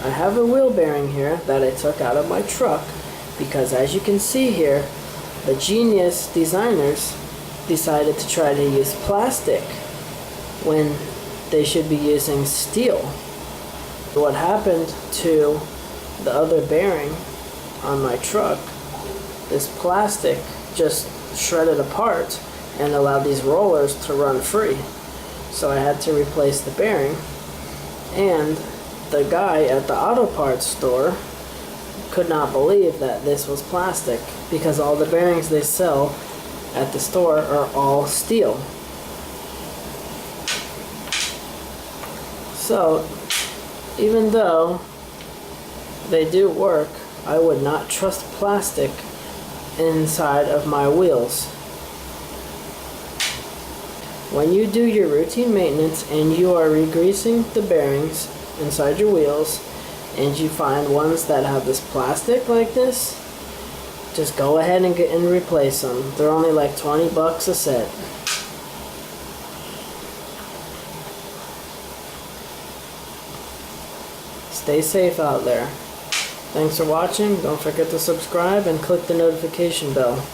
I have a wheel bearing here that I took out of my truck because, as you can see here, the genius designers decided to try to use plastic when they should be using steel. What happened to the other bearing on my truck, this plastic just shredded apart and allowed these rollers to run free. So I had to replace the bearing, and the guy at the auto parts store could not believe that this was plastic because all the bearings they sell at the store are all steel. So even though they do work, I would not trust plastic inside of my wheels. When you do your routine maintenance and you are re-greasing the bearings inside your wheels and you find ones that have this plastic like this, just go ahead and replace them. They're only like 20 bucks a set. Stay safe out there. Thanks for watching. Don't forget to subscribe and click the notification bell.